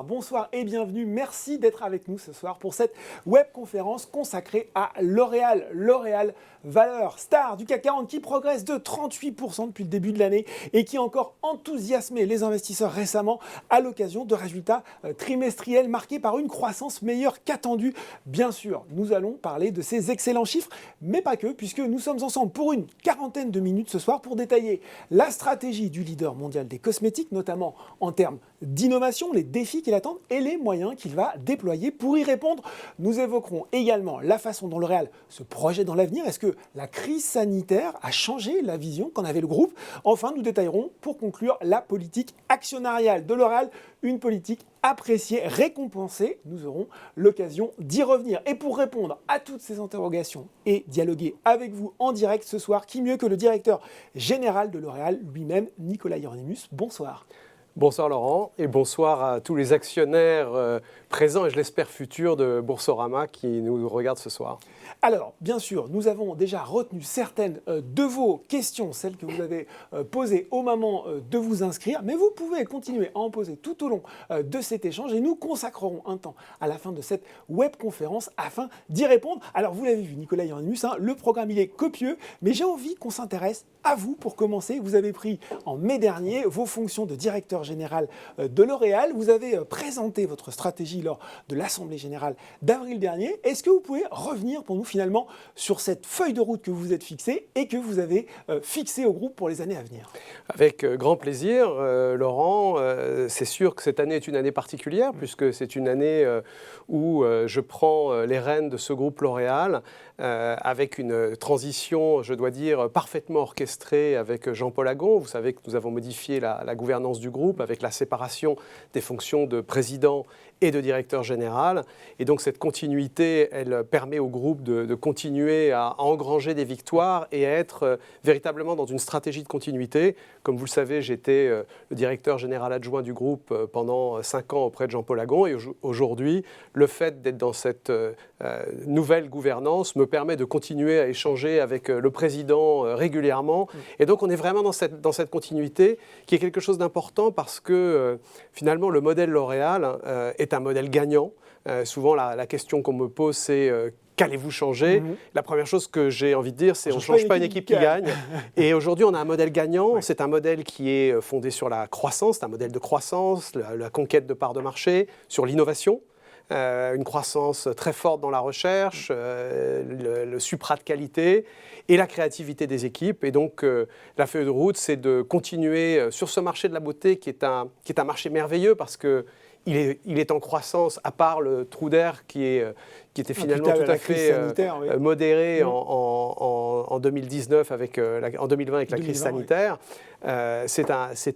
bonsoir et bienvenue. Merci d'être avec nous ce soir pour cette webconférence consacrée à L'Oréal. L'Oréal, valeur star du CAC 40 qui progresse de 38% depuis le début de l'année et qui a encore enthousiasmé les investisseurs récemment à l'occasion de résultats trimestriels marqués par une croissance meilleure qu'attendue. Bien sûr, nous allons parler de ces excellents chiffres, mais pas que, puisque nous sommes ensemble pour une quarantaine de minutes ce soir pour détailler la stratégie du leader mondial des cosmétiques, notamment en termes d'innovation, les défis qu'il attend et les moyens qu'il va déployer pour y répondre. Nous évoquerons également la façon dont L'Oréal se projette dans l'avenir. Est-ce que la crise sanitaire a changé la vision qu'en avait le groupe? Enfin, nous détaillerons pour conclure la politique actionnariale de L'Oréal, une politique appréciée, récompensée. Nous aurons l'occasion d'y revenir. Et pour répondre à toutes ces interrogations et dialoguer avec vous en direct ce soir, qui mieux que le directeur général de L'Oréal lui-même, Nicolas Hieronimus. Bonsoir. Bonsoir Laurent et bonsoir à tous les actionnaires présents et je l'espère futurs de Boursorama qui nous regardent ce soir. Alors, bien sûr, nous avons déjà retenu certaines de vos questions, celles que vous avez posées au moment de vous inscrire, mais vous pouvez continuer à en poser tout au long de cet échange et nous consacrerons un temps à la fin de cette webconférence afin d'y répondre. Alors, vous l'avez vu, Nicolas Hieronimus, le programme il est copieux, mais j'ai envie qu'on s'intéresse à vous pour commencer. Vous avez pris en mai dernier vos fonctions de directeur général de L'Oréal. Vous avez présenté votre stratégie lors de l'Assemblée générale d'avril dernier. Est-ce que vous pouvez revenir pour nous finalement sur cette feuille de route que vous êtes fixée et que vous avez fixée au groupe pour les années à venir? Avec grand plaisir, Laurent. C'est sûr que cette année est une année particulière puisque c'est une année où je prends les rênes de ce groupe L'Oréal avec une transition, je dois dire, parfaitement orchestrée avec Jean-Paul Agon. Vous savez que nous avons modifié la gouvernance du groupe avec la séparation des fonctions de président et de directeur général. Et donc cette continuité, elle permet au groupe de continuer à engranger des victoires et à être véritablement dans une stratégie de continuité. Comme vous le savez, j'étais le directeur général adjoint du groupe pendant 5 ans auprès de Jean-Paul Agon. Et aujourd'hui, le fait d'être dans cette nouvelle gouvernance me permet de continuer à échanger avec le président régulièrement. Et donc on est vraiment dans cette continuité qui est quelque chose d'important parce que finalement le modèle L'Oréal est un modèle gagnant. Souvent la question qu'on me pose c'est qu'allez-vous changer? La première chose que j'ai envie de dire, c'est on ne change pas une équipe qui gagne. Et aujourd'hui, on a un modèle gagnant. Oui. C'est un modèle qui est fondé sur la croissance, c'est un modèle de croissance, la conquête de parts de marché, sur l'innovation. Une croissance très forte dans la recherche, le supra de qualité et la créativité des équipes. Et donc, la feuille de route, c'est de continuer sur ce marché de la beauté qui est un marché merveilleux parce que il est en croissance, à part le trou d'air qui était finalement tout à fait modéré en 2019 en 2020 avec la crise sanitaire. Oui. C'est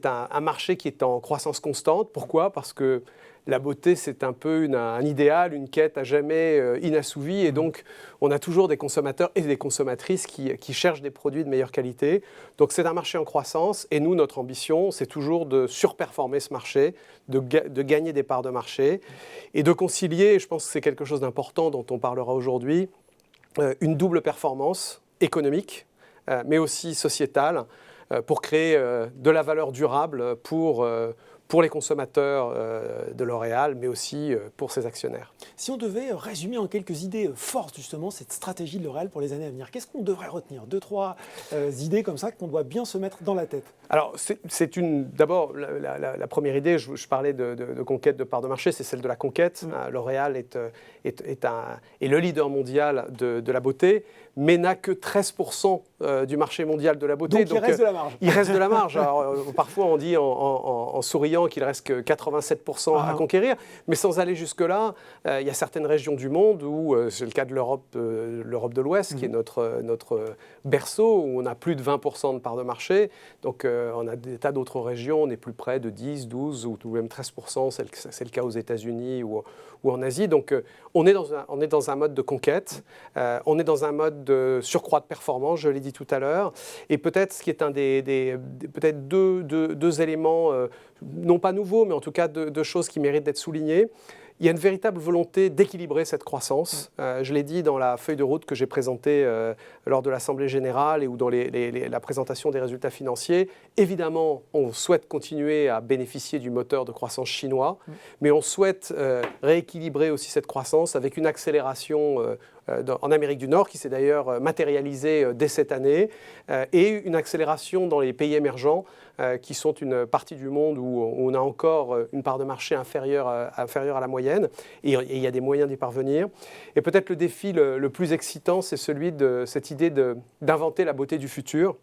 un marché qui est en croissance constante. Pourquoi? Parce que la beauté, c'est un peu un idéal, une quête à jamais inassouvie. Et donc, on a toujours des consommateurs et des consommatrices qui cherchent des produits de meilleure qualité. Donc, c'est un marché en croissance. Et nous, notre ambition, c'est toujours de surperformer ce marché, de gagner des parts de marché et de concilier, je pense que c'est quelque chose d'important dont on parlera aujourd'hui, une double performance économique, mais aussi sociétale, pour créer de la valeur durable pour les consommateurs de L'Oréal, mais aussi pour ses actionnaires. Si on devait résumer en quelques idées fortes justement cette stratégie de L'Oréal pour les années à venir, qu'est-ce qu'on devrait retenir? 2-3 idées comme ça qu'on doit bien se mettre dans la tête. Alors, d'abord, la première idée, je parlais de conquête de parts de marché, c'est celle de la conquête. L'Oréal est le leader mondial de la beauté, mais n'a que 13% du marché mondial de la beauté. Donc il reste de la marge. Il reste de la marge. Alors, parfois, on dit en souriant qu'il reste que 87% à conquérir, mais sans aller jusque-là, il y a certaines régions du monde où, c'est le cas de l'Europe de l'Ouest, qui est notre berceau, où on a plus de 20% de parts de marché. Donc, on a des tas d'autres régions, on est plus près de 10, 12 ou même 13%, c'est le cas aux États-Unis ou en Asie. Donc, on est dans un mode de conquête, on est dans un mode de surcroît de performance, je l'ai dit tout à l'heure, et peut-être ce qui est peut-être deux éléments, non pas nouveaux, mais en tout cas deux choses qui méritent d'être soulignées. il y a une véritable volonté d'équilibrer cette croissance. Je l'ai dit dans la feuille de route que j'ai présentée lors de l'Assemblée générale et ou dans la présentation des résultats financiers. Évidemment, on souhaite continuer à bénéficier du moteur de croissance chinois, mais on souhaite rééquilibrer aussi cette croissance avec une accélération en Amérique du Nord, qui s'est d'ailleurs matérialisée dès cette année, et une accélération dans les pays émergents, qui sont une partie du monde où on a encore une part de marché inférieure à la moyenne, et il y a des moyens d'y parvenir. Et peut-être le défi le plus excitant, c'est celui de cette idée d'inventer la beauté du futur,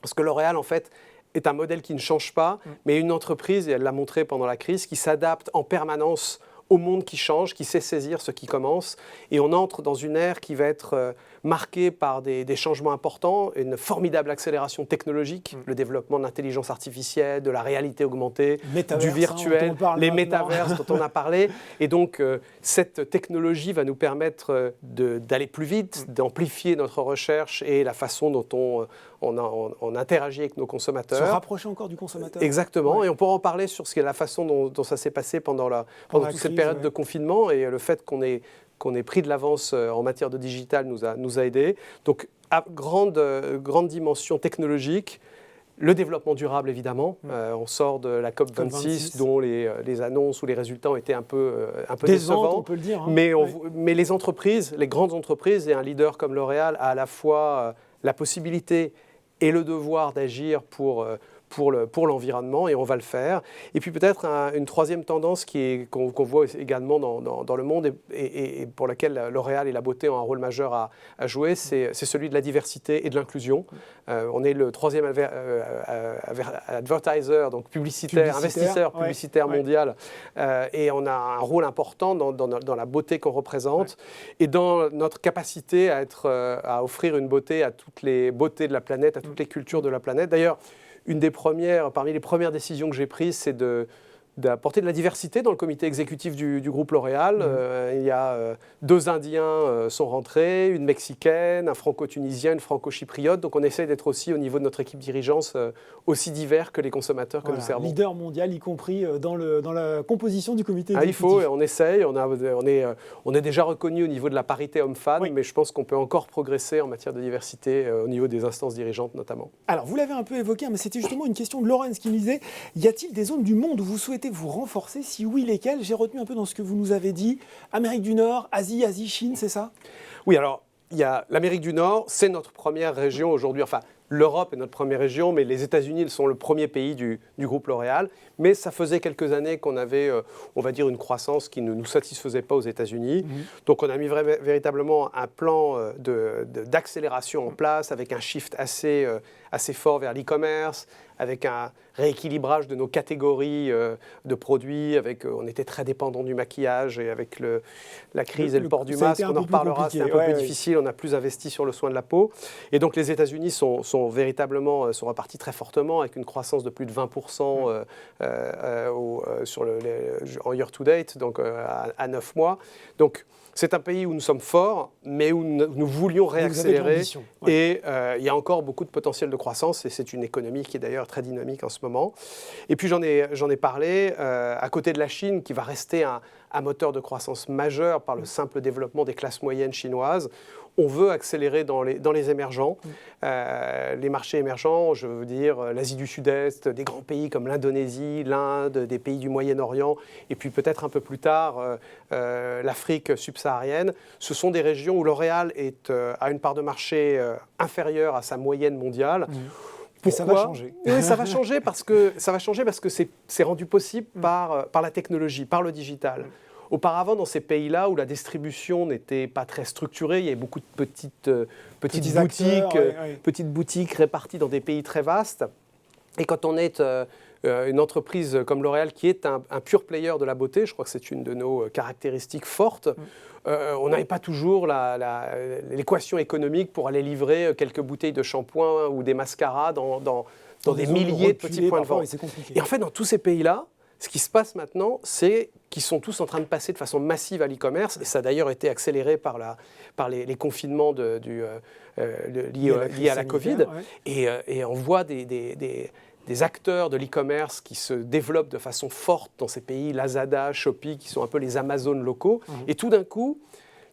parce que L'Oréal, en fait, est un modèle qui ne change pas, mais une entreprise, et elle l'a montré pendant la crise, qui s'adapte en permanence au monde qui change, qui sait saisir ce qui commence. Et on entre dans une ère qui va être marquée par des changements importants, une formidable accélération technologique, le développement de l'intelligence artificielle, de la réalité augmentée, du virtuel, les métaverses dont on a parlé. Et donc, cette technologie va nous permettre d'aller plus vite, d'amplifier notre recherche et la façon dont on interagit avec nos consommateurs. Se rapprocher encore du consommateur. Exactement, ouais. Et on pourra en parler sur la façon dont ça s'est passé pendant toute cette période de confinement, et le fait qu'on ait pris de l'avance en matière de digital nous a aidés. Donc, à grande dimension technologique, le développement durable, évidemment. On sort de la COP26, dont les annonces ou les résultats ont été un peu décevants. On peut le dire. Hein. Mais les entreprises, les grandes entreprises, et un leader comme L'Oréal a à la fois la possibilité et le devoir d'agir pour l'environnement, et on va le faire. Et puis peut-être une troisième tendance qu'on voit également dans le monde, et pour laquelle L'Oréal et la beauté ont un rôle majeur à jouer, c'est celui de la diversité et de l'inclusion. On est le troisième advertiser, donc investisseur publicitaire mondial, et on a un rôle important dans la beauté qu'on représente, et dans notre capacité à offrir une beauté à toutes les beautés de la planète, à toutes les cultures de la planète. D'ailleurs, parmi les premières décisions que j'ai prises, c'est d'apporter de la diversité dans le comité exécutif du groupe L'Oréal. Il y a 2 Indiens sont rentrés, une Mexicaine, un Franco-Tunisien, une Franco-Chypriote. Donc on essaie d'être aussi, au niveau de notre équipe dirigeance, aussi divers que les consommateurs que nous servons. Leader mondial, y compris dans la composition du comité exécutif. Il faut, on essaye. On est déjà reconnu au niveau de la parité homme-femme, mais je pense qu'on peut encore progresser en matière de diversité au niveau des instances dirigeantes notamment. Alors, vous l'avez un peu évoqué, mais c'était justement une question de Laurence qui me disait, y a-t-il des zones du monde où vous souhaitez vous renforcer? Si oui, lesquelles? J'ai retenu un peu dans ce que vous nous avez dit. Amérique du Nord, Asie, Chine, c'est ça? Oui, alors, il y a l'Amérique du Nord, c'est notre première région aujourd'hui. Enfin, l'Europe est notre première région, mais les États-Unis, ils sont le premier pays du groupe L'Oréal. Mais ça faisait quelques années qu'on avait, on va dire, une croissance qui ne nous satisfaisait pas aux États-Unis. Donc on a mis véritablement un plan d'accélération en place, avec un shift assez fort vers l'e-commerce, avec un rééquilibrage de nos catégories de produits. On était très dépendant du maquillage, et avec la crise et le port du masque, on en reparlera, c'est un peu plus difficile, on a plus investi sur le soin de la peau. Et donc les États-Unis sont repartis très fortement, avec une croissance de plus de 20% en year-to-date, donc à 9 mois. Donc c'est un pays où nous sommes forts, mais où nous voulions réaccélérer. Et il y a encore beaucoup de potentiel de croissance, et c'est une économie qui est d'ailleurs très dynamique en ce moment. Et puis j'en ai parlé, à côté de la Chine, qui va rester un moteur de croissance majeur par le simple développement des classes moyennes chinoises. On veut accélérer dans les émergents, les marchés émergents, je veux dire l'Asie du Sud-Est, des grands pays comme l'Indonésie, l'Inde, des pays du Moyen-Orient, et puis peut-être un peu plus tard l'Afrique subsaharienne. Ce sont des régions où L'Oréal a une part de marché inférieure à sa moyenne mondiale. Mais ça va changer. Oui, ça va changer parce que c'est rendu possible par la technologie, par le digital. Auparavant, dans ces pays-là où la distribution n'était pas très structurée, il y avait beaucoup de petites boutiques réparties dans des pays très vastes. Et quand on est une entreprise comme L'Oréal, qui est un pure player de la beauté, je crois que c'est une de nos caractéristiques fortes, on n'avait pas toujours l'équation économique pour aller livrer quelques bouteilles de shampoing ou des mascaras dans des milliers de petits points de vente. Et en fait, dans tous ces pays-là, ce qui se passe maintenant, c'est qu'ils sont tous en train de passer de façon massive à l'e-commerce, et ça a d'ailleurs été accéléré par les confinements liés à la Covid. Et on voit des des acteurs de l'e-commerce qui se développent de façon forte dans ces pays, Lazada, Shopee, qui sont un peu les Amazones locaux. Et tout d'un coup,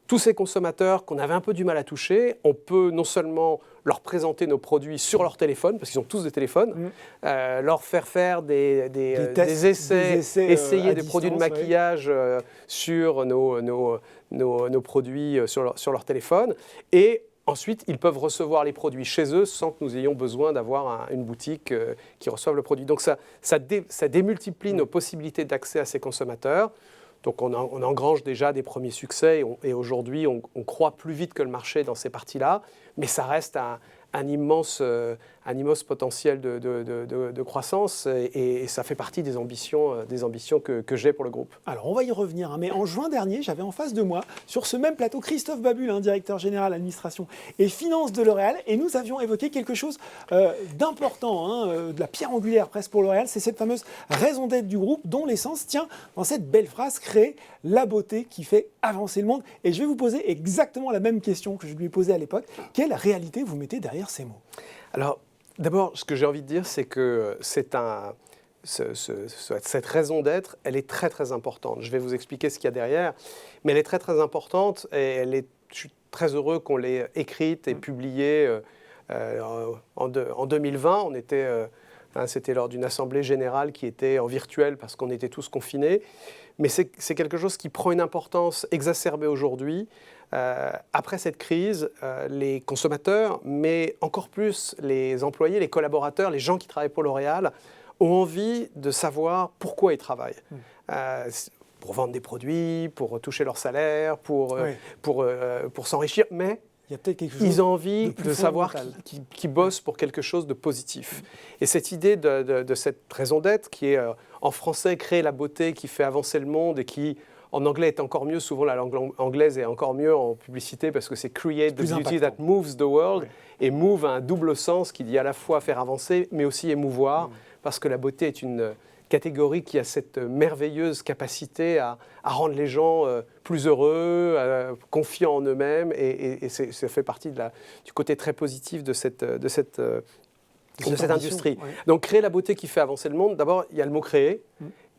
tous ces consommateurs qu'on avait un peu du mal à toucher, on peut non seulement leur présenter nos produits sur leur téléphone, parce qu'ils ont tous des téléphones, leur faire des essais, essayer des produits de maquillage sur nos produits sur leur téléphone, et ensuite ils peuvent recevoir les produits chez eux sans que nous ayons besoin d'avoir une boutique qui reçoive le produit. Donc ça démultiplie nos possibilités d'accès à ces consommateurs. Donc on engrange déjà des premiers succès et aujourd'hui on croît plus vite que le marché dans ces parties-là, mais ça reste un immense potentiel de croissance et ça fait partie des ambitions que j'ai pour le groupe. Alors on va y revenir, mais en juin dernier, j'avais en face de moi, sur ce même plateau, Christophe Babule, directeur général administration et finance de L'Oréal, et nous avions évoqué quelque chose d'important, de la pierre angulaire presque pour L'Oréal, c'est cette fameuse raison d'être du groupe dont l'essence tient dans cette belle phrase: créer la beauté qui fait avancer le monde. Et je vais vous poser exactement la même question que je lui ai posée à l'époque. Quelle réalité vous mettez derrière ces mots? Alors, d'abord, ce que j'ai envie de dire, c'est que cette raison d'être, elle est très très importante. Je vais vous expliquer ce qu'il y a derrière, mais elle est très très importante et je suis très heureux qu'on l'ait écrite et publiée en 2020. C'était lors d'une assemblée générale qui était en virtuel parce qu'on était tous confinés. Mais c'est quelque chose qui prend une importance exacerbée aujourd'hui. Après cette crise, les consommateurs, mais encore plus les employés, les collaborateurs, les gens qui travaillent pour L'Oréal, ont envie de savoir pourquoi ils travaillent. Pour vendre des produits, pour toucher leur salaire, pour s'enrichir, mais il y a peut-être quelque chose ils ont envie de savoir qu'ils bossent pour quelque chose de positif. Et cette idée de cette raison d'être, qui est en français créer la beauté qui fait avancer le monde et qui en anglais est encore mieux, souvent la langue anglaise est encore mieux en publicité parce que c'est create the beauty that moves the world. Et move a un double sens qui dit à la fois faire avancer mais aussi émouvoir, parce que la beauté est une catégorie qui a cette merveilleuse capacité à rendre les gens plus heureux, confiants en eux-mêmes, et ça fait partie du côté très positif de cette industrie. Ouais. Donc créer la beauté qui fait avancer le monde, d'abord il y a le mot créer,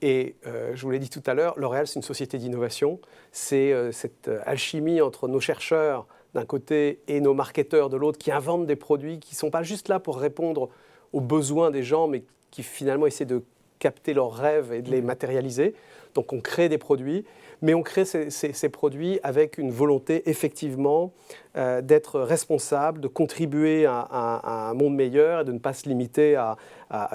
et je vous l'ai dit tout à l'heure, L'Oréal c'est une société d'innovation, c'est cette alchimie entre nos chercheurs d'un côté et nos marketeurs de l'autre qui inventent des produits qui ne sont pas juste là pour répondre aux besoins des gens, mais qui finalement essaient de capter leurs rêves et de les matérialiser. Donc on crée des produits, mais on crée ces produits avec une volonté effectivement d'être responsable, de contribuer à un monde meilleur et de ne pas se limiter à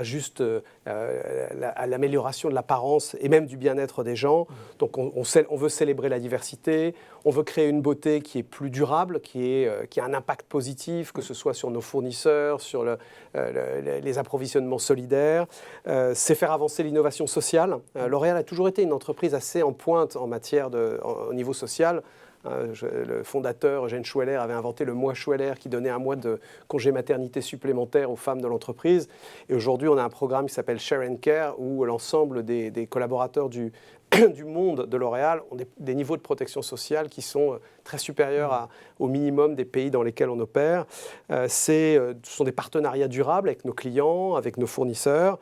juste à l'amélioration de l'apparence et même du bien-être des gens. Donc on veut célébrer la diversité, on veut créer une beauté qui est plus durable, qui a un impact positif, que ce soit sur nos fournisseurs, sur les approvisionnements solidaires. C'est faire avancer l'innovation sociale. L'Oréal a toujours été une entreprise assez en pointe en matière au niveau social. Le fondateur, Eugène Schueller, avait inventé le mois Schueller qui donnait un mois de congé maternité supplémentaire aux femmes de l'entreprise. Et aujourd'hui, on a un programme qui s'appelle Share and Care où l'ensemble des collaborateurs du monde de L'Oréal ont des niveaux de protection sociale qui sont très supérieurs au minimum des pays dans lesquels on opère. Ce sont des partenariats durables avec nos clients, avec nos fournisseurs.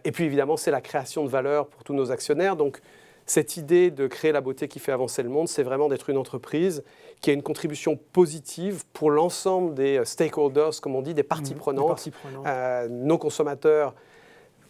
Et puis évidemment, c'est la création de valeur pour tous nos actionnaires. Donc, cette idée de créer la beauté qui fait avancer le monde, c'est vraiment d'être une entreprise qui a une contribution positive pour l'ensemble des stakeholders, comme on dit, des parties prenantes. Nos consommateurs,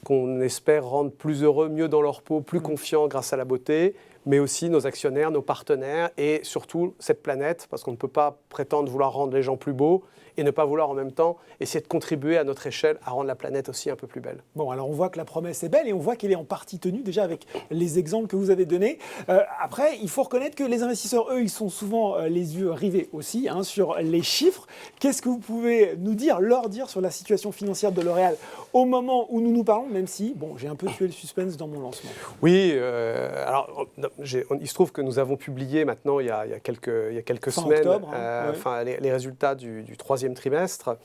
qu'on espère rendre plus heureux, mieux dans leur peau, plus confiants grâce à la beauté, mais aussi nos actionnaires, nos partenaires et surtout cette planète, parce qu'on ne peut pas prétendre vouloir rendre les gens plus beaux et ne pas vouloir en même temps essayer de contribuer à notre échelle à rendre la planète aussi un peu plus belle. Bon, alors on voit que la promesse est belle et on voit qu'elle est en partie tenue déjà avec les exemples que vous avez donnés. Après, il faut reconnaître que les investisseurs, eux, ils sont souvent les yeux rivés aussi sur les chiffres. Qu'est-ce que vous pouvez leur dire sur la situation financière de L'Oréal au moment où nous parlons, même si, bon, j'ai un peu tué le suspense dans mon lancement. Oui, alors il se trouve que nous avons publié maintenant il y a quelques semaines octobre, les résultats du troisième trimestre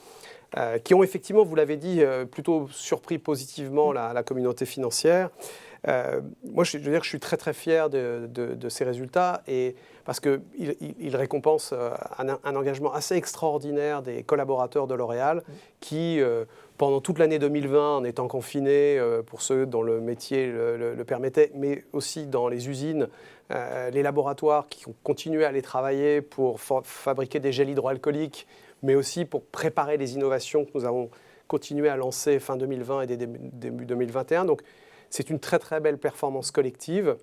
qui ont effectivement, vous l'avez dit, plutôt surpris positivement la communauté financière. Moi, je veux dire que je suis très très fier de ces résultats parce qu'ils récompensent un engagement assez extraordinaire des collaborateurs de L'Oréal qui pendant toute l'année 2020 en étant confinés, pour ceux dont le métier le permettait, mais aussi dans les usines, les laboratoires qui ont continué à aller travailler pour fabriquer des gels hydroalcooliques, mais aussi pour préparer les innovations que nous avons continué à lancer fin 2020 et début 2021. Donc c'est une très très belle performance collective.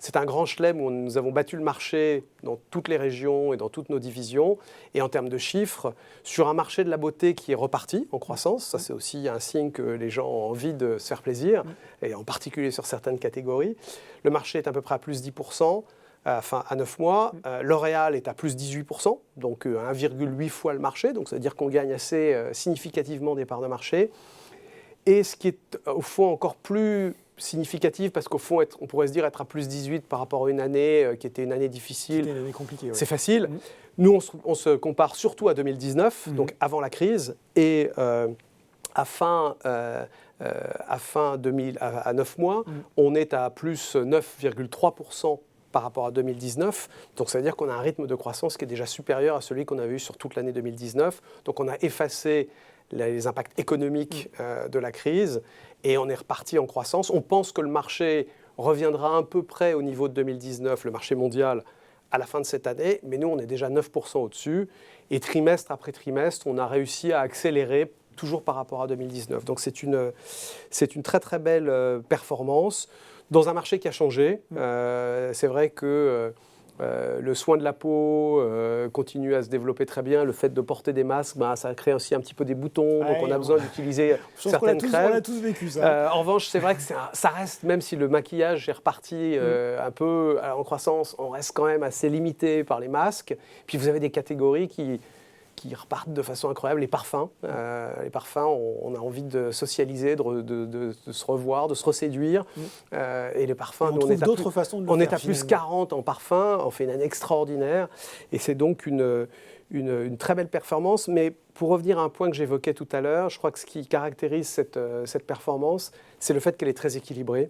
C'est un grand chelem où nous avons battu le marché dans toutes les régions et dans toutes nos divisions. Et en termes de chiffres, sur un marché de la beauté qui est reparti en croissance, ça c'est aussi un signe que les gens ont envie de se faire plaisir, et en particulier sur certaines catégories. Le marché est à peu près à plus 10% à 9 mois. L'Oréal est à plus 18%, donc 1,8 fois le marché. Donc ça veut dire qu'on gagne assez significativement des parts de marché. Et ce qui est au fond encore plus significatif, parce qu'au fond, on pourrait se dire être à plus 18 par rapport à une année qui était une année difficile. C'était une année compliquée. Ouais. C'est facile. Nous, on se compare surtout à 2019, donc avant la crise, et à 9 mois, on est à plus 9,3% par rapport à 2019. Donc ça veut dire qu'on a un rythme de croissance qui est déjà supérieur à celui qu'on avait eu sur toute l'année 2019. Donc on a effacé les impacts économiques de la crise et on est reparti en croissance. On pense que le marché reviendra à peu près au niveau de 2019, le marché mondial, à la fin de cette année, mais nous on est déjà 9% au-dessus et trimestre après trimestre, on a réussi à accélérer toujours par rapport à 2019. Donc c'est une très très belle performance dans un marché qui a changé. C'est vrai que le soin de la peau continue à se développer très bien. Le fait de porter des masques, ça crée aussi un petit peu des boutons. Donc on a besoin d'utiliser certaines crèmes. On a tous vécu ça. En revanche, c'est vrai que ça reste, même si le maquillage est reparti un peu en croissance, on reste quand même assez limité par les masques. Puis vous avez des catégories qui repartent de façon incroyable. Les parfums, on a envie de socialiser, de se revoir, de se reséduire. Et les parfums, nous, on est à plus 40 en parfum. On fait une année extraordinaire. Et c'est donc une très belle performance. Mais pour revenir à un point que j'évoquais tout à l'heure, je crois que ce qui caractérise cette performance, c'est le fait qu'elle est très équilibrée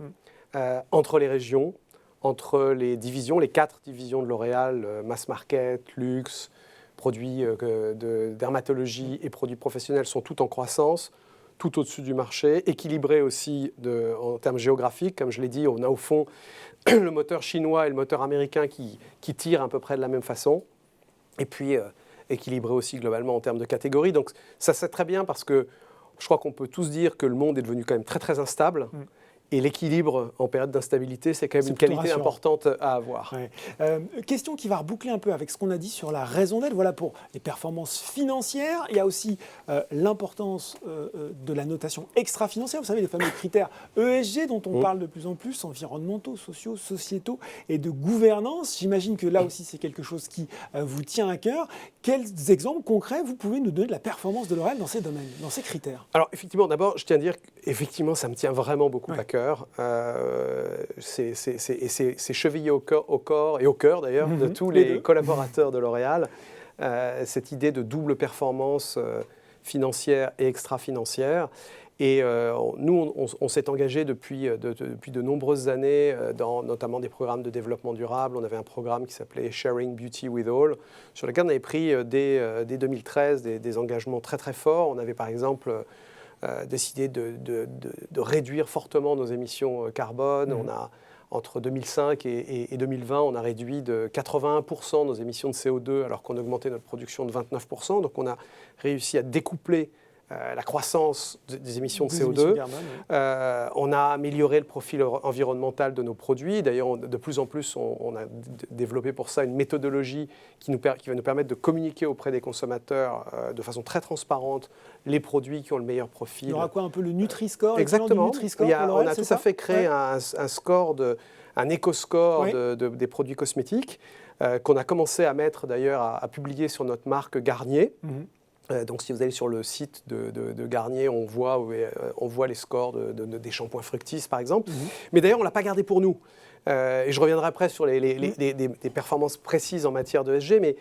entre les régions, entre les divisions, les 4 divisions de L'Oréal, mass market, luxe, produits de dermatologie et produits professionnels sont tout en croissance, tout au-dessus du marché, équilibrés aussi en termes géographiques. Comme je l'ai dit, on a au fond le moteur chinois et le moteur américain qui tirent à peu près de la même façon. Et puis équilibré aussi globalement en termes de catégories. Donc ça c'est très bien parce que je crois qu'on peut tous dire que le monde est devenu quand même très très instable. Et l'équilibre en période d'instabilité, c'est quand même une qualité importante à avoir. Ouais. Question qui va reboucler un peu avec ce qu'on a dit sur la raison d'être. Voilà pour les performances financières. Il y a aussi l'importance de la notation extra-financière. Vous savez, les fameux critères ESG dont on parle de plus en plus, environnementaux, sociaux, sociétaux et de gouvernance. J'imagine que là aussi, c'est quelque chose qui vous tient à cœur. Quels exemples concrets vous pouvez nous donner de la performance de L'Oréal dans ces domaines, dans ces critères? Alors, effectivement, d'abord, je tiens à dire qu'effectivement, ça me tient vraiment beaucoup à cœur. C'est chevillé au corps et au cœur d'ailleurs de tous les collaborateurs de L'Oréal, cette idée de double performance financière et extra-financière. Et nous, on s'est engagé depuis de nombreuses années dans notamment des programmes de développement durable. On avait un programme qui s'appelait Sharing Beauty with All, sur lequel on avait pris dès 2013 des engagements très très forts. On avait par exemple décidé de réduire fortement nos émissions carbone. On a, entre 2005 et 2020, on a réduit de 81% nos émissions de CO2 alors qu'on augmentait notre production de 29%. Donc on a réussi à découpler la croissance des émissions de CO2. On a amélioré le profil environnemental de nos produits. D'ailleurs, de plus en plus, on a développé pour ça une méthodologie qui va nous permettre de communiquer auprès des consommateurs de façon très transparente les produits qui ont le meilleur profil. Il y aura quoi, un peu le Nutri-Score? Exactement. Nutri-Score On a tout à fait créé un score, un éco-score des produits cosmétiques qu'on a commencé à mettre d'ailleurs, à publier sur notre marque Garnier. Donc, si vous allez sur le site de Garnier, on voit les scores des shampoings Fructis, par exemple. Mais d'ailleurs, on ne l'a pas gardé pour nous. Et je reviendrai après sur des performances précises en matière de ESG. Mais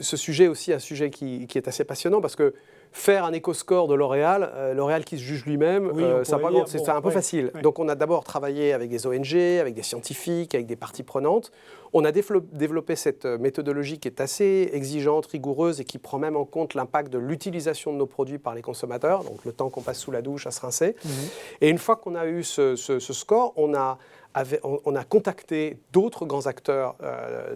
ce sujet est aussi un sujet qui est assez passionnant parce que faire un éco-score de L'Oréal, L'Oréal qui se juge lui-même, c'est un peu facile. Ouais. Donc on a d'abord travaillé avec des ONG, avec des scientifiques, avec des parties prenantes. On a développé cette méthodologie qui est assez exigeante, rigoureuse et qui prend même en compte l'impact de l'utilisation de nos produits par les consommateurs, donc le temps qu'on passe sous la douche à se rincer. Et une fois qu'on a eu ce score, on a contacté d'autres grands acteurs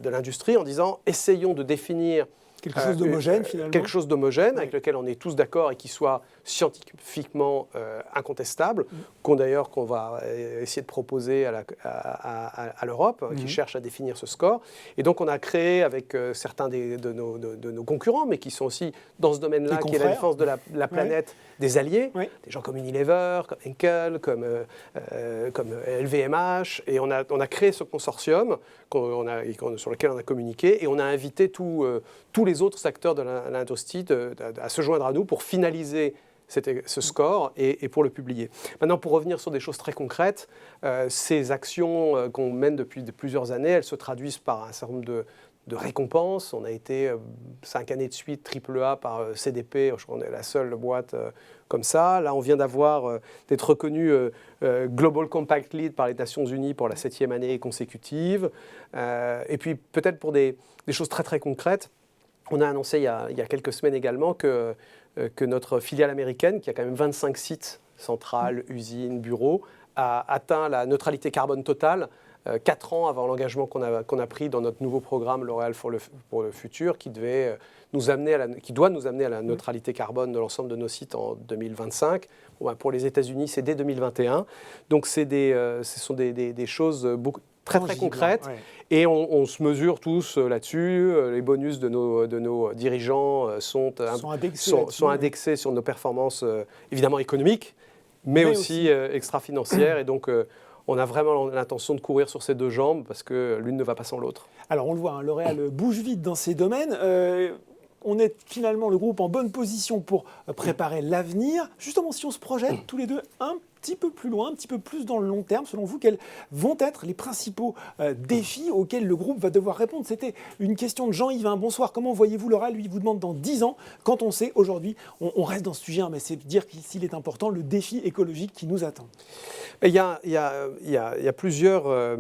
de l'industrie en disant essayons de définir quelque chose d'homogène finalement. Quelque chose d'homogène avec lequel on est tous d'accord et qui soit scientifiquement incontestable, qu'on va essayer de proposer à l'Europe, qui cherche à définir ce score. Et donc on a créé avec certains de nos concurrents, mais qui sont aussi dans ce domaine-là, qui est la défense de la planète, des alliés, des gens comme Unilever, comme Henkel, comme LVMH. Et on a créé ce consortium sur lequel on a communiqué et on a invité tous les autres acteurs de l'industrie à se joindre à nous pour finaliser ce score et pour le publier. Maintenant, pour revenir sur des choses très concrètes, ces actions qu'on mène depuis plusieurs années, elles se traduisent par un certain nombre de récompenses. On a été 5 années de suite AAA par CDP, je crois qu'on est la seule boîte comme ça. Là, on vient d'être reconnu Global Compact Lead par les Nations Unies pour la 7e année consécutive. Et puis, peut-être pour des choses très très concrètes, on a annoncé il y a quelques semaines également que notre filiale américaine, qui a quand même 25 sites, centrales, usines, bureaux, a atteint la neutralité carbone totale 4 ans avant l'engagement qu'on a pris dans notre nouveau programme L'Oréal pour le futur, qui doit nous amener à la neutralité carbone de l'ensemble de nos sites en 2025. Pour les États-Unis, c'est dès 2021. Donc ce sont des choses très concrètes. Ouais. Et on se mesure tous là-dessus. Les bonus de nos dirigeants sont indexés sur nos performances évidemment économiques, mais aussi extra-financières. Et donc, on a vraiment l'intention de courir sur ces deux jambes parce que l'une ne va pas sans l'autre. Alors, on le voit, L'Oréal bouge vite dans ces domaines. On est finalement le groupe en bonne position pour préparer l'avenir. Justement, si on se projette tous les deux un petit peu plus loin, un petit peu plus dans le long terme, selon vous, quels vont être les principaux défis auxquels le groupe va devoir répondre? C'était une question de Jean-Yves. Comment voyez-vous L'Oréal? Lui, il vous demande dans 10 ans, quand on sait aujourd'hui, on reste dans ce sujet, mais c'est dire s'il est important, le défi écologique qui nous attend. Il y a plusieurs...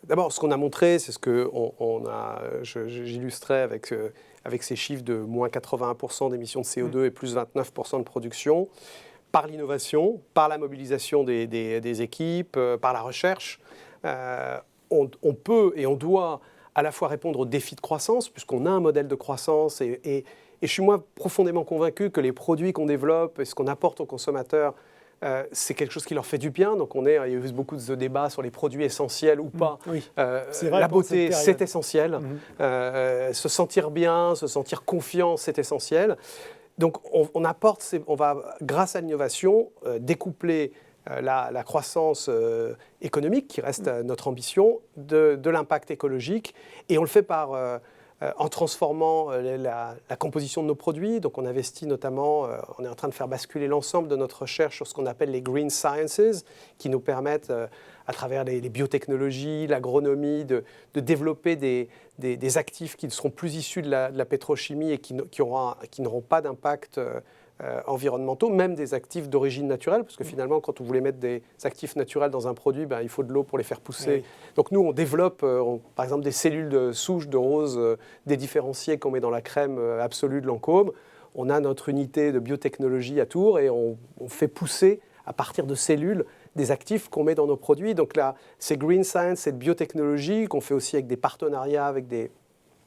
D'abord, ce qu'on a montré, c'est ce que j'illustrais avec ces chiffres de moins 81% d'émissions de CO2 et plus 29% de production, par l'innovation, par la mobilisation des équipes, par la recherche. On peut et on doit à la fois répondre aux défis de croissance, puisqu'on a un modèle de croissance, et je suis moi profondément convaincu que les produits qu'on développe et ce qu'on apporte aux consommateurs, c'est quelque chose qui leur fait du bien. Donc il y a eu beaucoup de débats sur les produits essentiels ou pas. Oui, c'est vrai, la beauté, c'est essentiel. Se sentir bien, se sentir confiant, c'est essentiel. Donc on va, grâce à l'innovation, découpler la croissance économique, qui reste notre ambition, de l'impact écologique. Et on le fait en transformant la composition de nos produits. Donc on investit notamment, on est en train de faire basculer l'ensemble de notre recherche sur ce qu'on appelle les Green Sciences, qui nous permettent, à travers les biotechnologies, l'agronomie, de développer des actifs qui ne seront plus issus de la pétrochimie et qui n'auront pas d'impact environnementaux, même des actifs d'origine naturelle, parce que finalement, quand vous voulez mettre des actifs naturels dans un produit, il faut de l'eau pour les faire pousser. Oui. Donc nous, on développe, par exemple, des cellules de souche de rose dédifférenciées qu'on met dans la crème absolue de Lancôme. On a notre unité de biotechnologie à Tours et on fait pousser, à partir de cellules, des actifs qu'on met dans nos produits. Donc là, c'est Green Science, cette biotechnologie qu'on fait aussi avec des partenariats avec des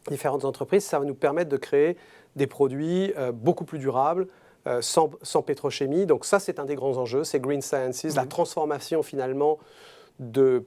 différentes entreprises. Ça va nous permettre de créer des produits beaucoup plus durables, sans pétrochimie. Donc ça, c'est un des grands enjeux, c'est Green Sciences, la transformation finalement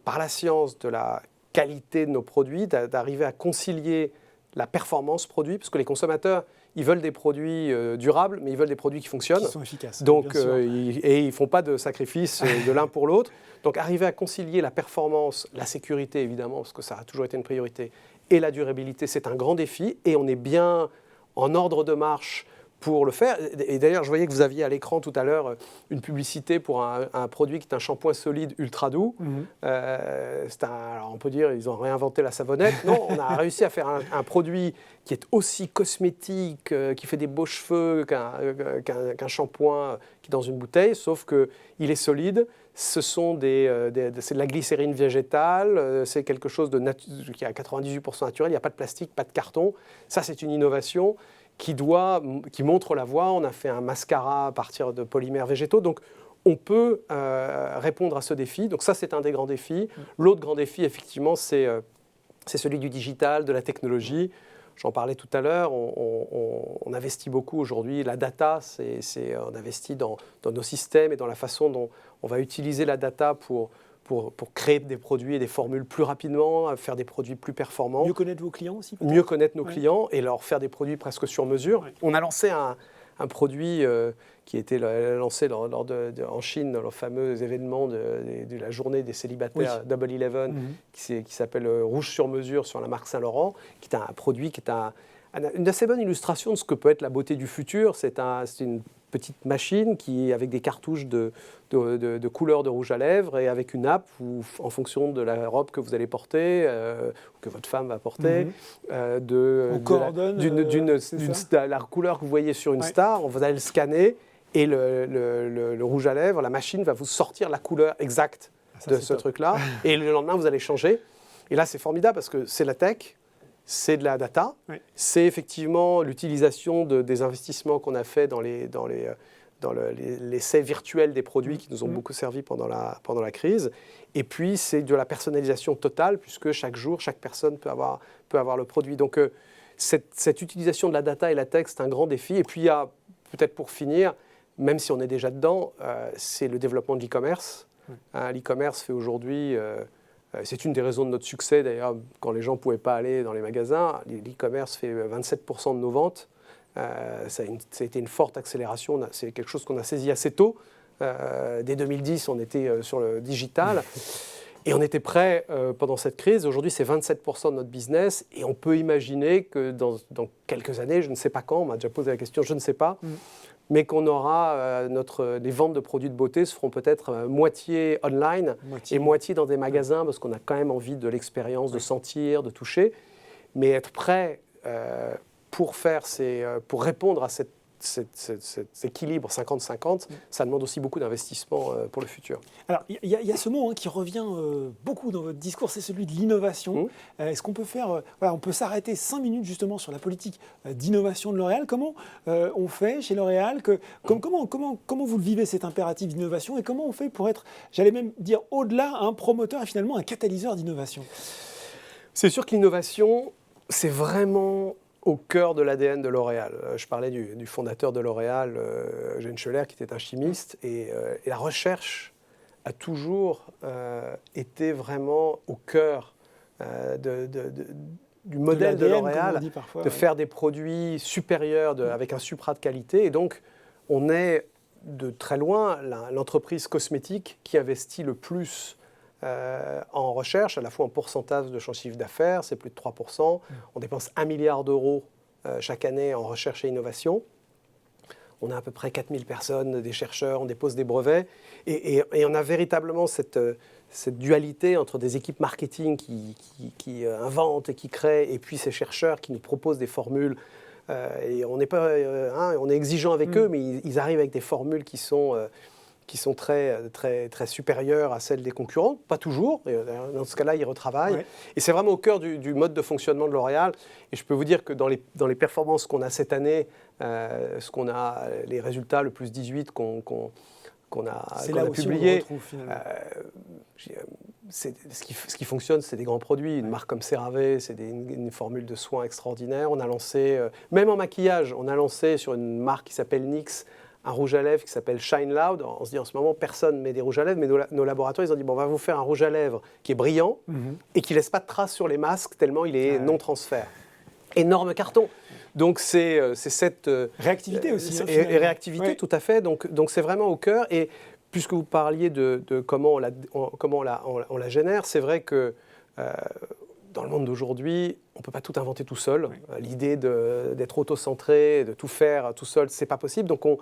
par la science de la qualité de nos produits, d'arriver à concilier la performance produit, parce que les consommateurs, ils veulent des produits durables, mais ils veulent des produits qui fonctionnent. Qui sont efficaces. Donc, ils ne font pas de sacrifice de l'un pour l'autre. Donc arriver à concilier la performance, la sécurité évidemment, parce que ça a toujours été une priorité, et la durabilité, c'est un grand défi. Et on est bien en ordre de marche pour le faire. Et d'ailleurs, je voyais que vous aviez à l'écran tout à l'heure une publicité pour un produit qui est un shampoing solide ultra doux. Alors on peut dire ils ont réinventé la savonnette. Non, on a réussi à faire un produit qui est aussi cosmétique, qui fait des beaux cheveux qu'un shampoing qui est dans une bouteille, sauf qu'il est solide. C'est de la glycérine végétale, c'est quelque chose qui est à 98% naturel, il n'y a pas de plastique, pas de carton. Ça, c'est une innovation qui montre la voie. On a fait un mascara à partir de polymères végétaux. Donc, on peut répondre à ce défi. Donc ça, c'est un des grands défis. L'autre grand défi, effectivement, c'est celui du digital, de la technologie. J'en parlais tout à l'heure, on investit beaucoup aujourd'hui. La data, on investit dans nos systèmes et dans la façon dont on va utiliser la data pour créer des produits et des formules plus rapidement, faire des produits plus performants. Mieux connaître vos clients aussi peut-être. Mieux connaître nos clients et leur faire des produits presque sur mesure. Ouais. On a lancé un produit qui a été lancé en Chine dans le fameux événement de la journée des célibataires Double 11, qui s'appelle Rouge sur mesure sur la marque Saint-Laurent, qui est un produit qui est une assez bonne illustration de ce que peut être la beauté du futur. C'est une petite machine avec des cartouches de couleurs de rouge à lèvres et avec une app où, en fonction de la robe que vous allez porter, que votre femme va porter, la couleur que vous voyez sur une star, vous allez le scanner et le rouge à lèvres, la machine va vous sortir la couleur exacte de ce truc-là. Et le lendemain, vous allez changer. Et là, c'est formidable parce que c'est la tech. C'est de la data, c'est effectivement l'utilisation des investissements qu'on a fait dans l'essai virtuel des produits qui nous ont beaucoup servi pendant la crise. Et puis, c'est de la personnalisation totale, puisque chaque jour, chaque personne peut avoir le produit. Donc, cette utilisation de la data et la tech, c'est un grand défi. Et puis, il y a, peut-être pour finir, même si on est déjà dedans, c'est le développement de l'e-commerce. L'e-commerce fait aujourd'hui... c'est une des raisons de notre succès, d'ailleurs, quand les gens ne pouvaient pas aller dans les magasins. L'e-commerce fait 27% de nos ventes. Ça a été une forte accélération. C'est quelque chose qu'on a saisi assez tôt. Dès 2010, on était sur le digital. Et on était prêt pendant cette crise. Aujourd'hui, c'est 27% de notre business. Et on peut imaginer que dans quelques années, je ne sais pas quand, on m'a déjà posé la question, je ne sais pas, mais qu'on aura les ventes de produits de beauté se feront peut-être moitié online et moitié dans des magasins parce qu'on a quand même envie de l'expérience, de sentir, de toucher. Mais être prêt pour répondre à cet équilibre 50-50, ça demande aussi beaucoup d'investissement pour le futur. Alors, il y a ce mot qui revient beaucoup dans votre discours, c'est celui de l'innovation. Est-ce qu'on peut on peut s'arrêter 5 minutes justement sur la politique d'innovation de L'Oréal. Comment on fait chez L'Oréal comment vous le vivez cet impératif d'innovation et comment on fait pour être, j'allais même dire au-delà, un promoteur et finalement un catalyseur d'innovation? C'est sûr que l'innovation, c'est vraiment au cœur de l'ADN de L'Oréal. Je parlais du fondateur de L'Oréal, Eugène Scheller, qui était un chimiste, et la recherche a toujours été vraiment au cœur du modèle de L'Oréal, faire des produits supérieurs avec un supra de qualité. Et donc, on est de très loin l'entreprise cosmétique qui investit le plus en recherche, à la fois en pourcentage de son chiffre d'affaires, c'est plus de 3%. On dépense 1 milliard d'euros chaque année en recherche et innovation. On a à peu près 4000 personnes, des chercheurs, on dépose des brevets. Et on a véritablement cette dualité entre des équipes marketing qui inventent et qui créent, et puis ces chercheurs qui nous proposent des formules. Et on est exigeant avec eux, mais ils arrivent avec des formules qui sont très, très, très supérieures à celles des concurrents. Pas toujours, et dans ce cas-là, ils retravaillent. Ouais. Et c'est vraiment au cœur du mode de fonctionnement de L'Oréal. Et je peux vous dire que dans les performances qu'on a cette année, les résultats, le plus 18 qu'on a publié, ce qui fonctionne, c'est des grands produits. Une marque comme CeraVe, c'est une formule de soins extraordinaire. On a lancé, même en maquillage, on a lancé sur une marque qui s'appelle NYX, un rouge à lèvres qui s'appelle Shine Loud. On se dit en ce moment, personne ne met des rouges à lèvres, mais nos laboratoires, ils ont dit, on va vous faire un rouge à lèvres qui est brillant et qui ne laisse pas de traces sur les masques, tellement il est non-transfert. Énorme carton. Donc c'est cette... réactivité aussi. Et réactivité, tout à fait. Donc c'est vraiment au cœur. Et puisque vous parliez de comment on la génère, c'est vrai que dans le monde d'aujourd'hui, ne peut pas tout inventer tout seul. Oui. L'idée d'être auto-centré, de tout faire tout seul, ce n'est pas possible. Donc on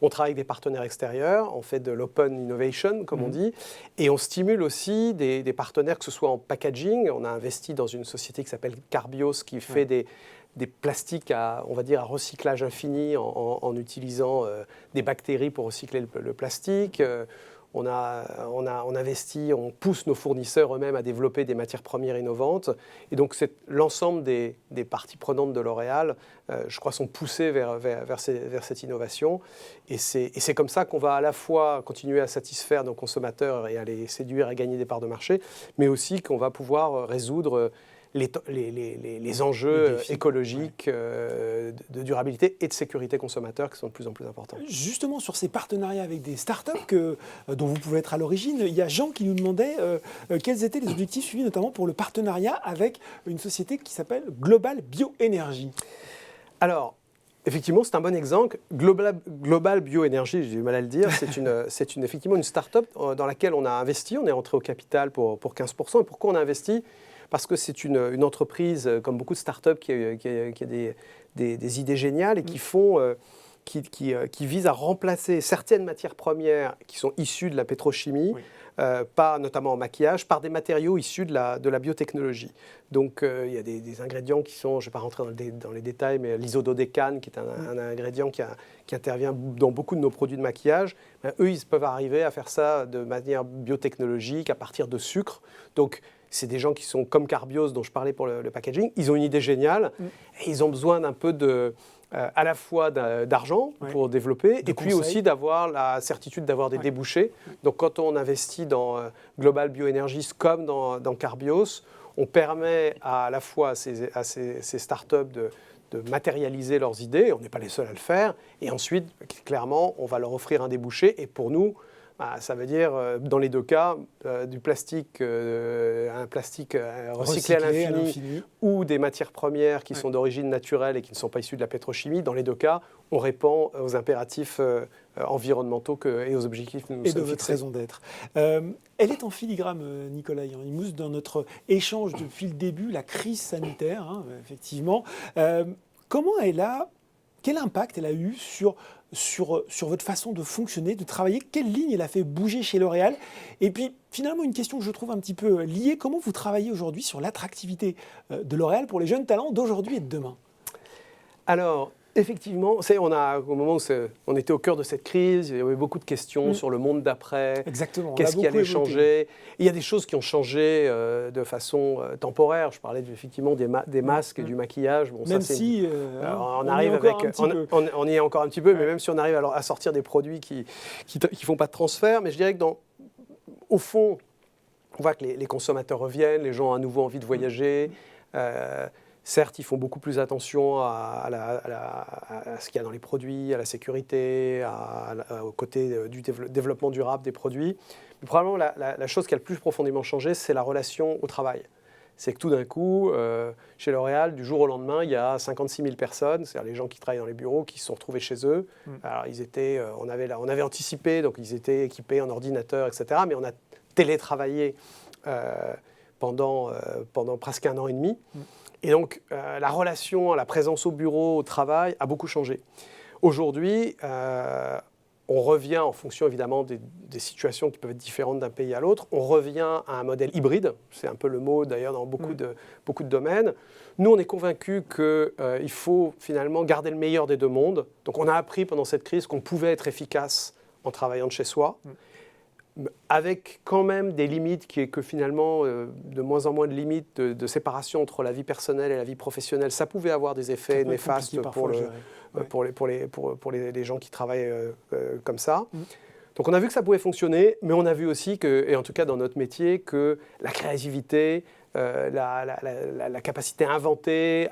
travaille avec des partenaires extérieurs, on fait de l'open innovation, comme on dit, et on stimule aussi des partenaires, que ce soit en packaging. On a investi dans une société qui s'appelle Carbios, qui fait des plastiques à recyclage infini en utilisant des bactéries pour recycler le plastique. On investit, on pousse nos fournisseurs eux-mêmes à développer des matières premières innovantes. Et donc, l'ensemble des parties prenantes de L'Oréal, je crois, sont poussées vers cette innovation. Et c'est comme ça qu'on va à la fois continuer à satisfaire nos consommateurs et à les séduire, à gagner des parts de marché, mais aussi qu'on va pouvoir résoudre les enjeux écologiques, de durabilité et de sécurité consommateur qui sont de plus en plus importants. Justement, sur ces partenariats avec des startups dont vous pouvez être à l'origine, il y a Jean qui nous demandait quels étaient les objectifs suivis, notamment pour le partenariat avec une société qui s'appelle Global Bioénergie. Alors, effectivement, c'est un bon exemple. Global Bioénergie, j'ai du mal à le dire, c'est effectivement une start-up dans laquelle on a investi. On est rentré au capital pour 15%. Et pourquoi on a investi ? Parce que c'est une entreprise, comme beaucoup de start-up, qui a des idées géniales et qui visent à remplacer certaines matières premières qui sont issues de la pétrochimie, pas notamment en maquillage, par des matériaux issus de la biotechnologie. Donc il y a des ingrédients qui sont, je ne vais pas rentrer dans les détails, mais l'isododécane, qui est un ingrédient qui intervient dans beaucoup de nos produits de maquillage, eux, ils peuvent arriver à faire ça de manière biotechnologique, à partir de sucre. Donc, c'est des gens qui sont comme Carbios, dont je parlais pour le packaging. Ils ont une idée géniale et ils ont besoin d'un peu à la fois d'argent pour développer et puis aussi d'avoir la certitude d'avoir des débouchés. Donc, quand on investit dans Global Bioénergie comme dans Carbios, on permet à la fois à ces startups de matérialiser leurs idées. On n'est pas les seuls à le faire. Et ensuite, clairement, on va leur offrir un débouché. Et pour nous, ça veut dire, dans les deux cas, du plastique, un plastique recyclé à l'infini ou des matières premières qui sont d'origine naturelle et qui ne sont pas issues de la pétrochimie. Dans les deux cas, on répond aux impératifs environnementaux et aux objectifs que nous nous sommes fixés. Et de votre raison d'être. Elle est en filigrane, Nicolas Hieronimus, dans notre échange depuis le début, la crise sanitaire, effectivement. Quel impact elle a eu sur votre façon de fonctionner, de travailler? Quelle ligne elle a fait bouger chez L'Oréal? Et puis, finalement, une question que je trouve un petit peu liée, comment vous travaillez aujourd'hui sur l'attractivité de L'Oréal pour les jeunes talents d'aujourd'hui et de demain? Alors, effectivement, au moment où on était au cœur de cette crise, il y avait beaucoup de questions sur le monde d'après. Exactement. Qu'est-ce qui allait changer? Il y a des choses qui ont changé de façon temporaire. Je parlais effectivement des masques et du maquillage. Bon, même si on y est encore un petit peu, mais même si on arrive à sortir des produits qui font pas de transfert. Mais je dirais que au fond, on voit que les consommateurs reviennent, les gens ont à nouveau envie de voyager. Certes, ils font beaucoup plus attention à ce qu'il y a dans les produits, à la sécurité, au côté du développement durable des produits. Mais probablement, la chose qui a le plus profondément changé, c'est la relation au travail. C'est que tout d'un coup, chez L'Oréal, du jour au lendemain, il y a 56 000 personnes, c'est-à-dire les gens qui travaillent dans les bureaux, qui se sont retrouvés chez eux. Alors, on avait anticipé, donc ils étaient équipés en ordinateur, etc. Mais on a télétravaillé pendant presque 1 an et demi. Et donc, la relation, la présence au bureau, au travail, a beaucoup changé. Aujourd'hui, on revient, en fonction évidemment des situations qui peuvent être différentes d'un pays à l'autre, on revient à un modèle hybride. C'est un peu le mot d'ailleurs dans beaucoup de domaines. Nous, on est convaincus qu'il faut finalement garder le meilleur des deux mondes. Donc, on a appris pendant cette crise qu'on pouvait être efficace en travaillant de chez soi. Avec quand même des limites qui est que finalement, de moins en moins de limites de séparation entre la vie personnelle et la vie professionnelle, ça pouvait avoir des effets néfastes pour les gens qui travaillent comme ça. Donc on a vu que ça pouvait fonctionner, mais on a vu aussi et en tout cas dans notre métier, que la créativité, la capacité à inventer,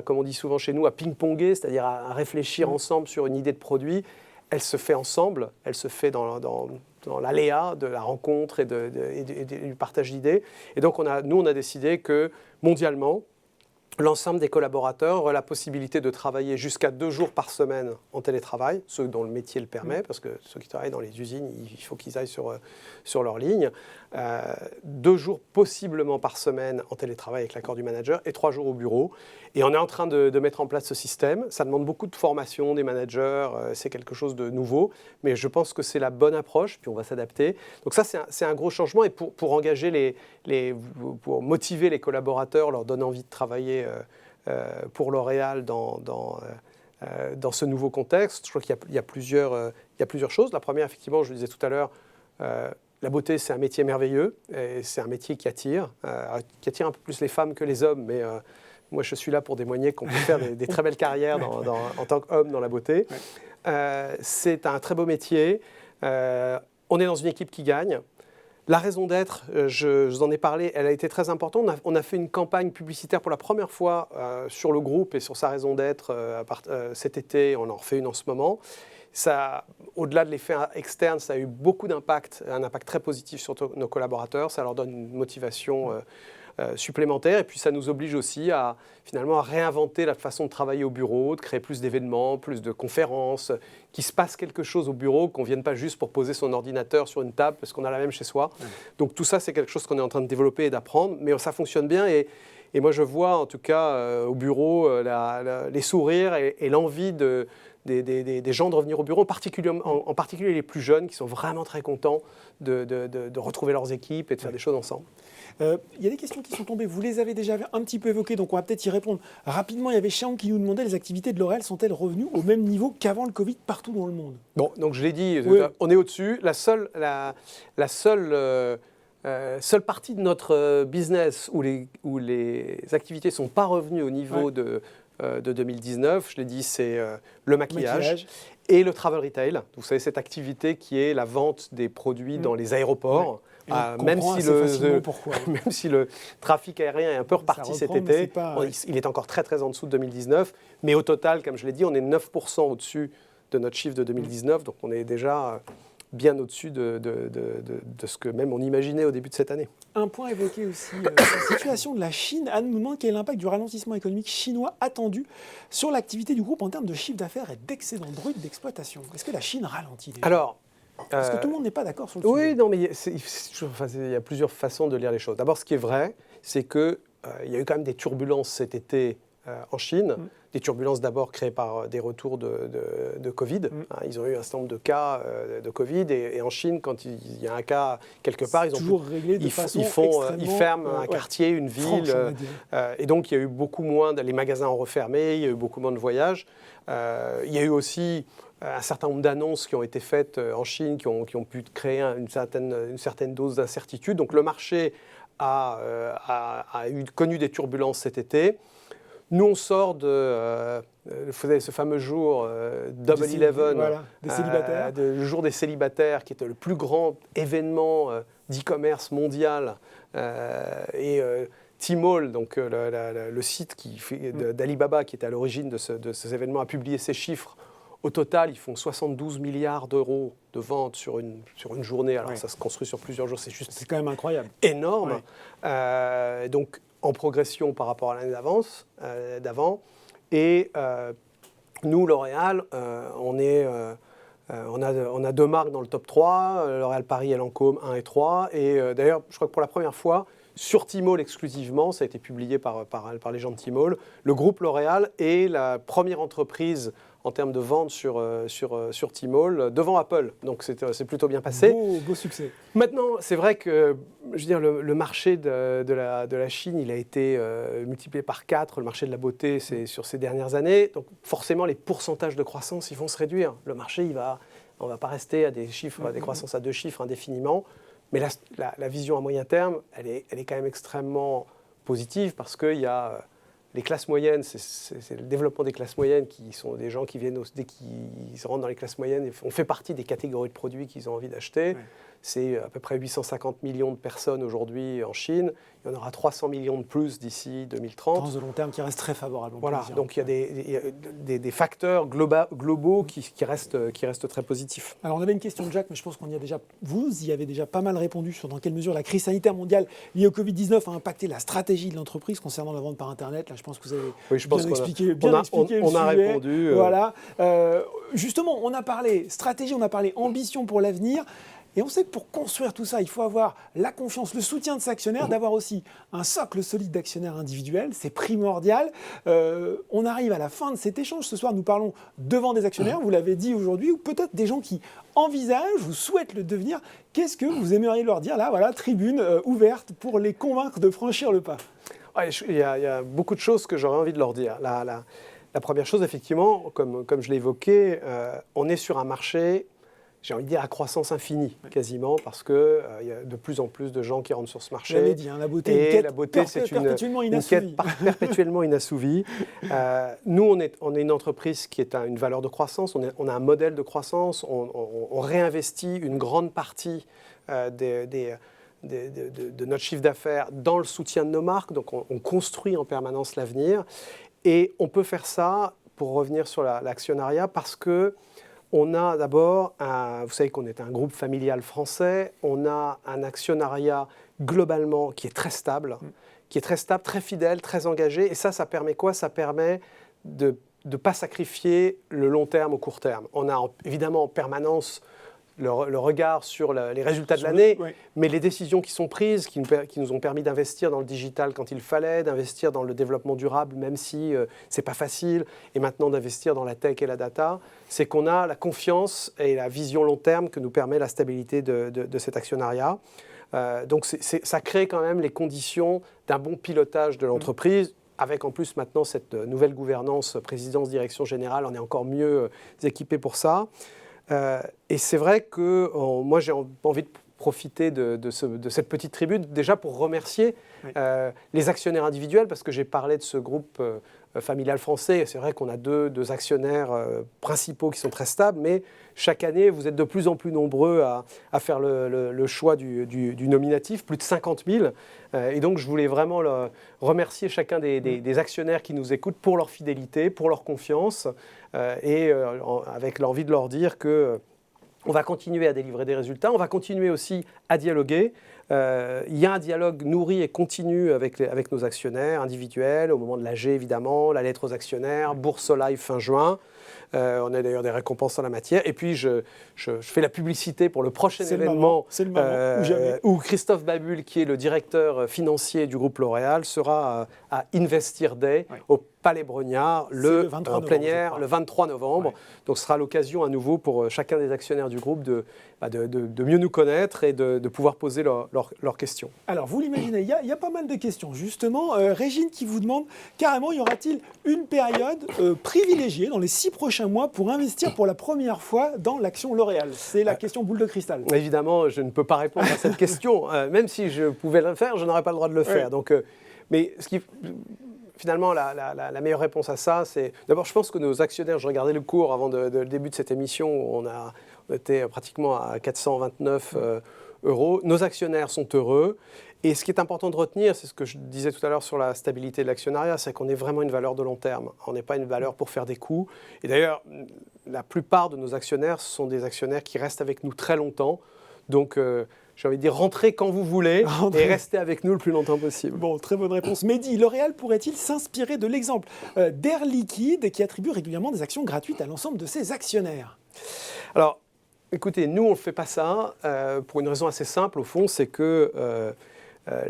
comme on dit souvent chez nous, à ping-ponger, c'est-à-dire à réfléchir ensemble sur une idée de produit, elle se fait ensemble, elle se fait dans l'aléa de la rencontre et du partage d'idées. Et donc, nous, on a décidé que, mondialement, l'ensemble des collaborateurs aura la possibilité de travailler jusqu'à 2 jours par semaine en télétravail, ceux dont le métier le permet, parce que ceux qui travaillent dans les usines, il faut qu'ils aillent sur leur ligne. 2 jours possiblement par semaine en télétravail avec l'accord du manager et 3 jours au bureau. Et on est en train de mettre en place ce système. Ça demande beaucoup de formation des managers, c'est quelque chose de nouveau, mais je pense que c'est la bonne approche, puis on va s'adapter. Donc ça, c'est un gros changement, et pour engager pour motiver les collaborateurs, leur donner envie de travailler pour L'Oréal dans ce nouveau contexte, je crois qu'il y a plusieurs choses. La première, effectivement, je le disais tout à l'heure, la beauté, c'est un métier merveilleux, et c'est un métier qui attire un peu plus les femmes que les hommes, mais moi, je suis là pour témoigner qu'on peut faire des très belles carrières en tant qu'homme dans la beauté. C'est un très beau métier. On est dans une équipe qui gagne. La raison d'être, je vous en ai parlé, elle a été très importante. On a fait une campagne publicitaire pour la première fois sur le groupe et sur sa raison d'être cet été. On en refait une en ce moment. Ça, au-delà de l'effet externe, ça a eu beaucoup d'impact, un impact très positif sur nos collaborateurs. Ça leur donne une motivation supplémentaire, et puis ça nous oblige aussi finalement à réinventer la façon de travailler au bureau, de créer plus d'événements, plus de conférences, qu'il se passe quelque chose au bureau, qu'on ne vienne pas juste pour poser son ordinateur sur une table parce qu'on a la même chez soi. Donc tout ça, c'est quelque chose qu'on est en train de développer et d'apprendre, mais ça fonctionne bien, et moi je vois en tout cas au bureau les sourires et l'envie des gens de revenir au bureau, en particulier les plus jeunes, qui sont vraiment très contents de retrouver leurs équipes et de faire des choses ensemble. Il y a des questions qui sont tombées, vous les avez déjà un petit peu évoquées, donc on va peut-être y répondre rapidement. Il y avait Xiang qui nous demandait: les activités de L'Oréal sont-elles revenues au même niveau qu'avant le Covid partout dans le monde? Bon, donc je l'ai dit, oui. On est au-dessus. La seule partie de notre business où les activités ne sont pas revenues au niveau de 2019, je l'ai dit, c'est le maquillage et le travel retail. Vous savez, cette activité qui est la vente des produits dans les aéroports. Même si le trafic aérien est un peu reparti cet été, il est encore très très en dessous de 2019. Mais au total, comme je l'ai dit, on est 9% au-dessus de notre chiffre de 2019. Donc on est déjà bien au-dessus de ce que même on imaginait au début de cette année. Un point évoqué aussi, la situation de la Chine. Anne nous demande quel est l'impact du ralentissement économique chinois attendu sur l'activité du groupe en termes de chiffre d'affaires et d'excédent brut d'exploitation. Est-ce que la Chine ralentit déjà ? Alors, parce que tout le monde n'est pas d'accord sur le sujet. Oui, non, mais il y a plusieurs façons de lire les choses. D'abord, ce qui est vrai, c'est qu'il y a eu quand même des turbulences cet été en Chine. Des turbulences d'abord créées par des retours de Covid. Ils ont eu un certain nombre de cas de Covid. Et en Chine, quand il y a un cas quelque part, ils ferment un quartier, une ville. Et donc, il y a eu beaucoup moins, les magasins ont refermé, il y a eu beaucoup moins de voyages. Il y a eu aussi un certain nombre d'annonces qui ont été faites en Chine, qui ont pu créer une certaine dose d'incertitude. Donc le marché a connu des turbulences cet été. Nous, on sort de ce fameux jour Double 11, des célibataires. Le jour des célibataires, qui était le plus grand événement d'e-commerce mondial. Tmall, donc le site d'Alibaba, qui était à l'origine de ces événements, a publié ces chiffres. Au total, ils font 72 milliards d'euros de ventes sur une journée. Alors ça se construit sur plusieurs jours, c'est quand même incroyable. Énorme. Donc en progression par rapport à l'année d'avant. Et nous, L'Oréal, on a 2 marques dans le top 3, L'Oréal Paris et Lancôme 1 et 3. Et d'ailleurs, je crois que pour la première fois, sur Tmall exclusivement, ça a été publié par les gens de Tmall, le groupe L'Oréal est la première entreprise en termes de vente sur Tmall, devant Apple. Donc c'est plutôt bien passé. Beau succès. Maintenant, c'est vrai que je veux dire, le marché de la Chine, il a été multiplié par 4. Le marché de la beauté, c'est sur ces dernières années. Donc forcément, les pourcentages de croissance, ils vont se réduire. Le marché, on ne va pas rester à des chiffres, des croissances à 2 chiffres indéfiniment. Mais la vision à moyen terme, elle est quand même extrêmement positive, parce qu'il y a les classes moyennes, c'est le développement des classes moyennes, qui sont des gens qui viennent, dès qu'ils rentrent dans les classes moyennes, on fait partie des catégories de produits qu'ils ont envie d'acheter. Ouais. C'est à peu près 850 millions de personnes aujourd'hui en Chine. Il y en aura 300 millions de plus d'ici 2030. Tendance de long terme qui reste très favorable. Voilà, donc il y a des facteurs globaux qui restent très positifs. Alors on avait une question de Jacques, mais je pense vous y avez déjà pas mal répondu sur dans quelle mesure la crise sanitaire mondiale liée au Covid-19 a impacté la stratégie de l'entreprise concernant la vente par Internet. Là, je pense que vous avez je pense bien expliqué le on a sujet. répondu. Voilà. Justement, on a parlé stratégie, on a parlé ambition pour l'avenir. Et on sait que pour construire tout ça, il faut avoir la confiance, le soutien de ses actionnaires, d'avoir aussi un socle solide d'actionnaires individuels. C'est primordial. On arrive à la fin de cet échange. Ce soir, nous parlons devant des actionnaires, vous l'avez dit aujourd'hui, ou peut-être des gens qui envisagent ou souhaitent le devenir. Qu'est-ce que vous aimeriez leur dire là, voilà, tribune ouverte pour les convaincre de franchir le pas? Il y a beaucoup de choses que j'aurais envie de leur dire. La première chose, effectivement, comme je l'ai évoqué, on est sur un marché, j'ai envie de dire, à croissance infinie, quasiment, parce qu'il y a de plus en plus de gens qui rentrent sur ce marché. Je l'avais dit, la beauté, c'est perpétuellement une quête perpétuellement inassouvie. Nous, on est une entreprise qui est une valeur de croissance, on a un modèle de croissance, on réinvestit une grande partie de notre chiffre d'affaires dans le soutien de nos marques, donc on construit en permanence l'avenir. Et on peut faire ça, pour revenir sur l'actionnariat, parce que on a d'abord, vous savez qu'on est un groupe familial français, on a un actionnariat globalement qui est très stable, très fidèle, très engagé. Et ça permet quoi? Ça permet de ne pas sacrifier le long terme au court terme. On a évidemment en permanence le regard sur les résultats de l'année, mais les décisions qui sont prises, qui nous ont permis d'investir dans le digital quand il fallait, d'investir dans le développement durable, même si ce n'est pas facile, et maintenant d'investir dans la tech et la data, c'est qu'on a la confiance et la vision long terme que nous permet la stabilité de cet actionnariat. Donc ça crée quand même les conditions d'un bon pilotage de l'entreprise, avec en plus maintenant cette nouvelle gouvernance, présidence, direction générale, on est encore mieux équipé pour ça. Et c'est vrai que moi j'ai envie de profiter de cette petite tribune déjà pour remercier les actionnaires individuels, parce que j'ai parlé de ce groupe familial français. C'est vrai qu'on a deux actionnaires principaux qui sont très stables, mais chaque année vous êtes de plus en plus nombreux à faire le choix du nominatif, plus de 50 000. Et donc je voulais vraiment remercier chacun des actionnaires qui nous écoutent pour leur fidélité, pour leur confiance, avec l'envie de leur dire que on va continuer à délivrer des résultats, on va continuer aussi à dialoguer. Il y a un dialogue nourri et continu avec nos actionnaires individuels, au moment de l'AG évidemment, la lettre aux actionnaires, Bourse Live fin juin. On a d'ailleurs des récompenses en la matière. Et puis, je fais la publicité pour le prochain événement où Christophe Babule, qui est le directeur financier du groupe L'Oréal, sera à Investir Day au Palais Brognard le 23 novembre. Donc, ce sera l'occasion à nouveau pour chacun des actionnaires du groupe de mieux nous connaître et de pouvoir poser leurs questions. Alors, vous l'imaginez, il y a pas mal de questions. Justement, Régine qui vous demande carrément, y aura-t-il une période privilégiée dans les 6 prochains mois pour investir pour la première fois dans l'action L'Oréal? C'est la question boule de cristal. Évidemment, je ne peux pas répondre à cette question. Même si je pouvais le faire, je n'aurais pas le droit de le faire. Donc, mais finalement, la meilleure réponse à ça, c'est... D'abord, je pense que nos actionnaires, je regardais le cours avant le début de cette émission, on était pratiquement à 429 euros. Nos actionnaires sont heureux. Et ce qui est important de retenir, c'est ce que je disais tout à l'heure sur la stabilité de l'actionnariat, c'est qu'on est vraiment une valeur de long terme. On n'est pas une valeur pour faire des coups. Et d'ailleurs, la plupart de nos actionnaires sont des actionnaires qui restent avec nous très longtemps. Donc, j'ai envie de dire, rentrez quand vous voulez et restez avec nous le plus longtemps possible. Bon, très bonne réponse. Mehdi, L'Oréal pourrait-il s'inspirer de l'exemple d'Air Liquide qui attribue régulièrement des actions gratuites à l'ensemble de ses actionnaires? Alors, écoutez, nous, on ne fait pas ça pour une raison assez simple, au fond, c'est que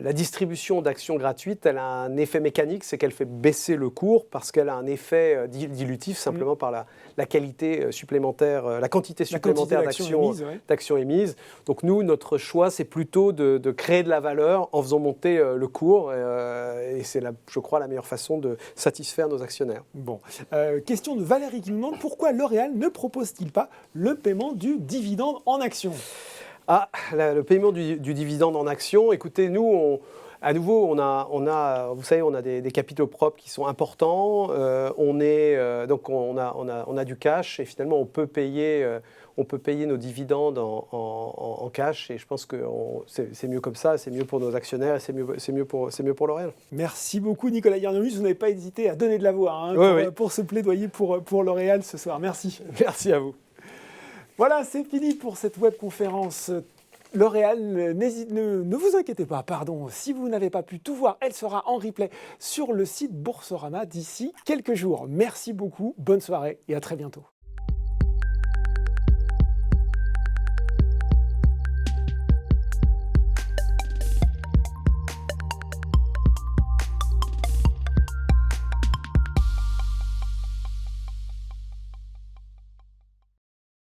la distribution d'actions gratuites, elle a un effet mécanique, c'est qu'elle fait baisser le cours parce qu'elle a un effet dilutif simplement par la qualité supplémentaire, la quantité supplémentaire d'actions émises. Donc nous, notre choix, c'est plutôt de créer de la valeur en faisant monter le cours et c'est, je crois, la meilleure façon de satisfaire nos actionnaires. Bon, question de Valérie qui nous demande pourquoi L'Oréal ne propose-t-il pas le paiement du dividende en actions? Le paiement du dividende en actions, écoutez, nous, à nouveau, on a, vous savez, on a des capitaux propres qui sont importants, donc on a du cash et finalement on peut payer nos dividendes en cash et je pense que c'est mieux comme ça, c'est mieux pour nos actionnaires et c'est mieux pour L'Oréal. Merci beaucoup Nicolas Hieronimus, vous n'avez pas hésité à donner de la voix pour ce plaidoyer pour L'Oréal ce soir. Merci. Merci à vous. Voilà, c'est fini pour cette webconférence L'Oréal, ne vous inquiétez pas, pardon, si vous n'avez pas pu tout voir, elle sera en replay sur le site Boursorama d'ici quelques jours. Merci beaucoup, bonne soirée et à très bientôt.